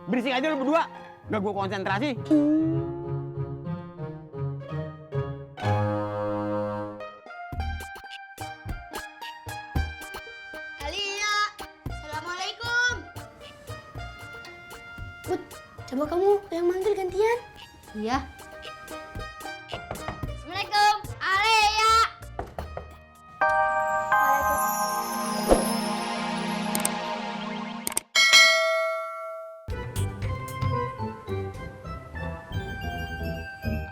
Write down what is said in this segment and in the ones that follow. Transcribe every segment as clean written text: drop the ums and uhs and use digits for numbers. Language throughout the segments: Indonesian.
Berisik aja lu berdua. Gak gua konsentrasi. Alia, assalamualaikum. Bud, coba kamu yang manggil gantian. Iya. Assalamualaikum, Alia.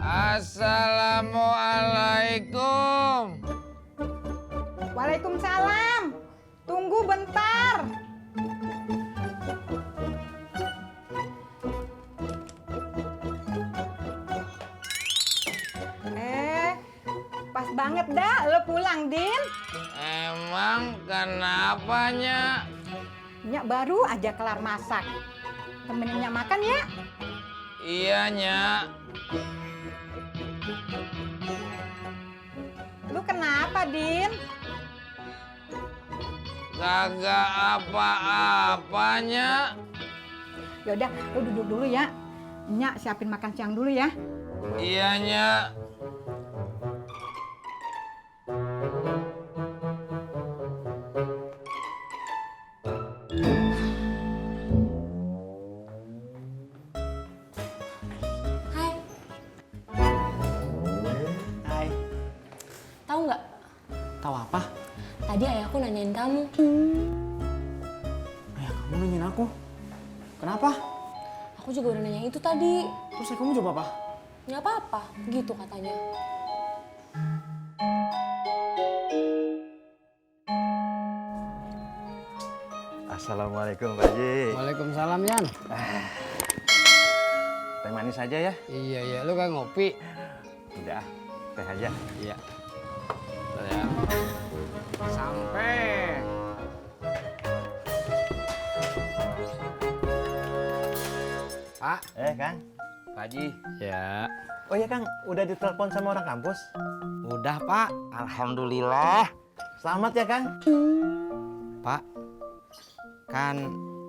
Assalamualaikum. Waalaikumsalam. Tunggu bentar. Pas banget dah lo pulang, Din. Emang kenapa, Nyak? Nyak baru aja kelar masak. Temenin Nyak makan ya. Iya, Nyak. Lu kenapa, Din? Kagak apa-apanya. Yaudah, lu duduk dulu ya. Nyak siapin makan siang dulu ya. Iya, Nyak. Hai. Hai. Tahu nggak? Tahu apa? Tadi ayahku nanyain kamu. Ayah kamu nanyain aku. Kenapa? Aku juga udah nanya itu tadi. Terus ayah kamu jawab apa? Nggak apa-apa, gitu katanya. Assalamualaikum Pak Haji. Waalaikumsalam, Yan. Teh manis aja ya? Iya, iya. Lu kan ngopi? Udah, teh aja. Iya. Bentar ya. Sampai. Pak. Kang. Pak Haji. Ya. Oh ya Kang, udah ditelepon sama orang kampus? Udah, Pak. Alhamdulillah. Selamat ya Kang. Pak, kan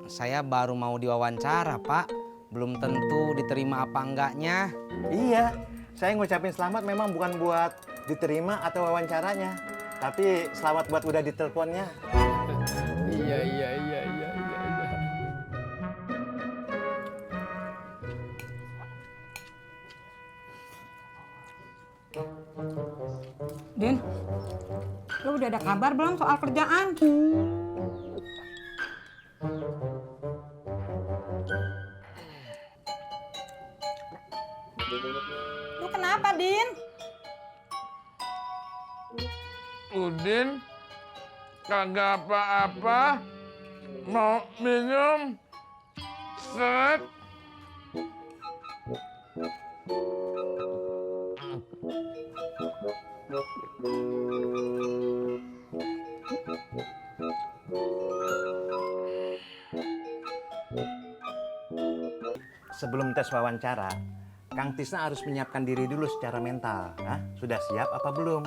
saya baru mau diwawancara, Pak. Belum tentu diterima apa enggaknya. Iya, saya ngucapin selamat memang bukan buat diterima atau wawancaranya. Tapi selamat buat udah diteleponnya. Iya, iya, iya, iya, iya. Din, lu udah ada kabar belum soal kerjaan? Lu kenapa, Din? Udin, kagak apa-apa. Mau minum? Seret. Sebelum tes wawancara, Kang Tisna harus menyiapkan diri dulu secara mental. Hah? Sudah siap apa belum?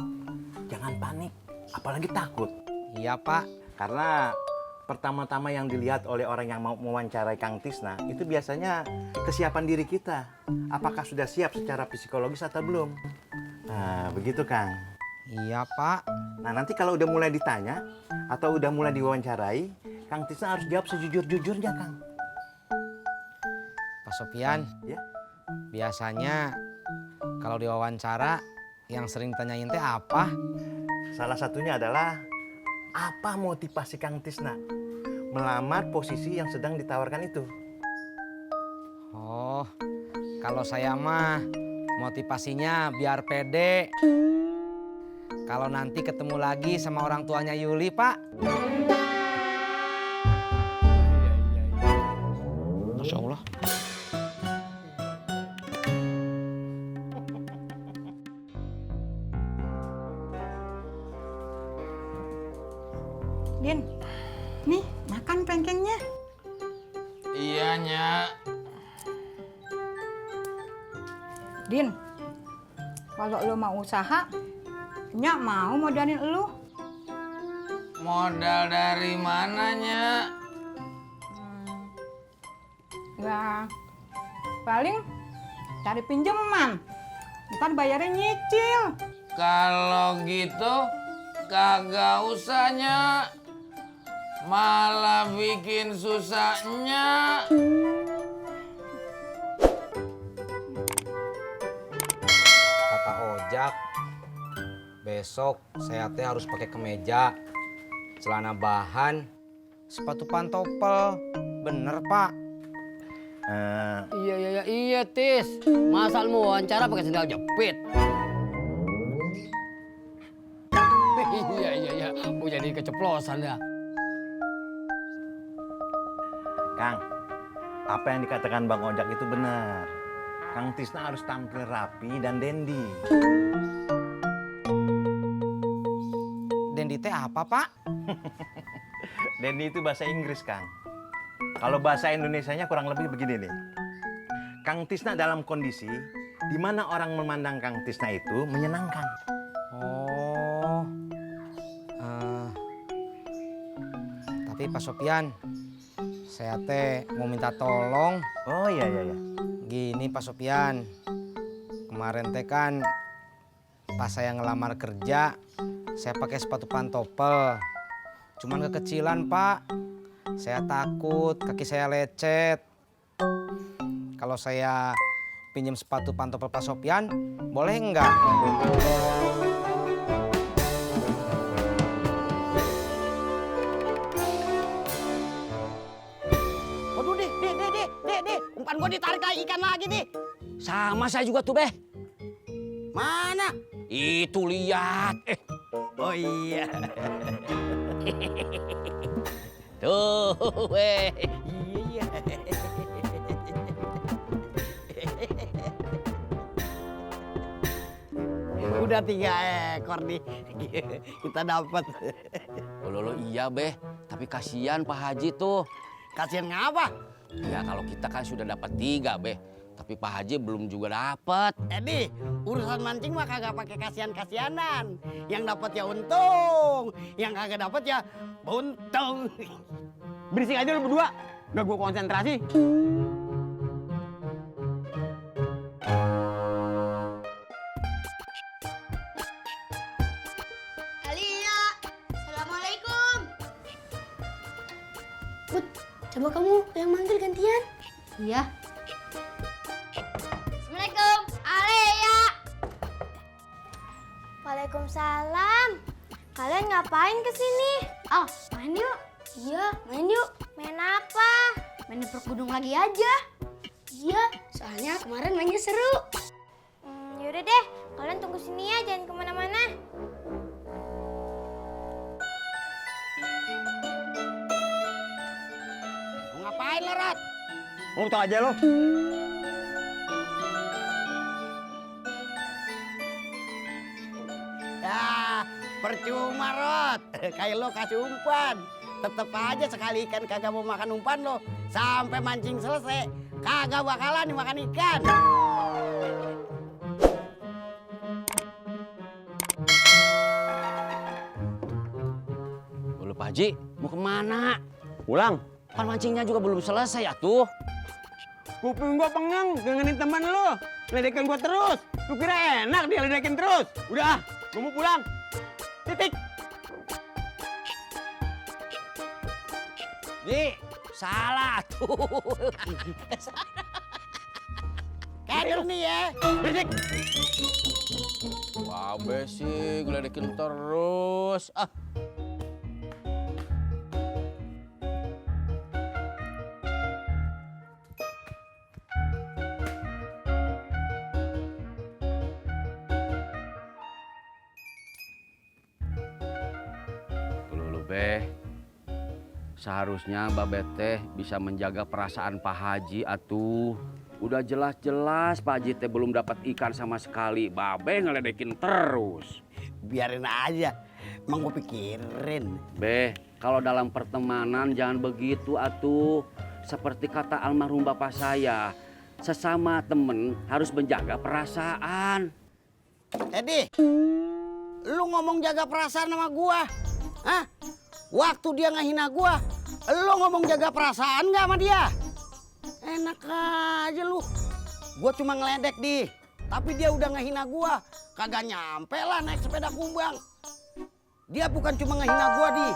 Jangan panik, apalagi takut. Iya, Pak. Karena pertama-tama yang dilihat oleh orang yang mau mewawancarai Kang Tisna itu biasanya kesiapan diri kita. Apakah sudah siap secara psikologis atau belum? Nah, begitu Kang. Iya, Pak. Nah, nanti kalau udah mulai ditanya atau udah mulai diwawancarai, Kang Tisna harus jawab sejujur-jujurnya, Kang. Pak Sofian. Ya. Biasanya kalau diwawancara yang sering ditanyain teh apa? Salah satunya adalah apa motivasi Kang Tisna melamar posisi yang sedang ditawarkan itu? Oh, kalau saya mah motivasinya biar pede. Kalau nanti ketemu lagi sama orang tuanya Yuli, Pak. Masya Allah. Din, nih makan pancake-nya. Iya, Nyak. Din, kalau lo mau usaha, Nyak mau modalin lo. Modal dari mana, Nyak? Ya, paling cari pinjaman. Ntar bayarnya nyicil. Kalau gitu kagak usahnya, malah bikin susahnya. Kata Ojak, besok saya teh harus pakai kemeja, celana bahan, sepatu pantopel. Bener, Pak? Iya, Tis. Masa lu mau wawancara pakai sendal jepit? Iya. Mau jadi keceplosan ya. Kang, apa yang dikatakan Bang Ojak itu benar. Kang Tisna harus tampil rapi dan dandy. Dendi teh apa, Pak? Dandy itu bahasa Inggris, Kang. Kalau bahasa Indonesianya kurang lebih begini nih. Kang Tisna dalam kondisi di mana orang memandang Kang Tisna itu menyenangkan. Oh. Tapi Pak Sopyan, saya teh mau minta tolong. Oh iya. Gini Pak Sopyan, kemarin teh kan pas saya ngelamar kerja, saya pakai sepatu pantopel. Cuman kekecilan, Pak. Saya takut kaki saya lecet. Kalau saya pinjam sepatu pantopel Pak Sopyan, boleh nggak? Waduh, Dek. Umpan gua ditarik lagi ikan lagi, nih. Sama saya juga tuh, Beh. Mana? Itu lihat. Oh iya. Tuh, weh. Iya. Udah 3 ekor nih. Kita dapat. Lo iya Beh, tapi kasihan Pak Haji tuh. Kasihan ngapa? Ya kalau kita kan sudah dapat 3 Beh, tapi Pak Haji belum juga dapat. Edi, urusan mancing mah kagak pakai kasihan-kasihanan. Yang dapat ya untung, yang kagak dapat ya buntung. Berisik aja lu berdua, udah gua konsentrasi. Alia, assalamualaikum. Put, coba kamu yang manggil gantian. Iya. Assalamualaikum, Alia. Waalaikumsalam. Kalian ngapain kesini? Oh, main yuk. Iya, main yuk. Main apa? Main nepok gunung lagi aja. Iya, soalnya kemarin mainnya seru. Yaudah deh, kalian tunggu sini ya, jangan kemana-mana. Mau ngapain lo, Rat? Lu tau aja lo. Ya, percuma, Rot. Kayak lo kasih umpan. Tetep aja sekali ikan kagak mau makan umpan lo. Sampai mancing selesai, kagak bakalan dimakan ikan. Lo Pak Haji mau kemana? Pulang. Kan mancingnya juga belum selesai ya tuh. Kuping gua pengen dengerin teman lu. Ledekin gua terus. Lu kira enak dia ledekin terus? Udah, gua mau pulang. Titik. Nih, salah tuh. Kader nih ya. Berisik. Wah, Beh sih ngeledekin terus. Ah. Dulu Beh, seharusnya Mbak Beteh bisa menjaga perasaan Pak Haji atuh. Udah jelas-jelas Pak Haji teh belum dapat ikan sama sekali. Babe ngeledekin terus. Biarin aja. Emang gue pikirin. Beh, kalau dalam pertemanan jangan begitu atuh. Seperti kata almarhum bapak saya, sesama temen harus menjaga perasaan. Edi, lu ngomong jaga perasaan sama gua. Hah? Waktu dia ngehina gua, lu ngomong jaga perasaan nggak sama dia? Enak aja lu. Gua cuma ngeledek di, tapi dia udah ngehina gua. Kagak nyampe lah naik sepeda kumbang. Dia bukan cuma ngehina gua di,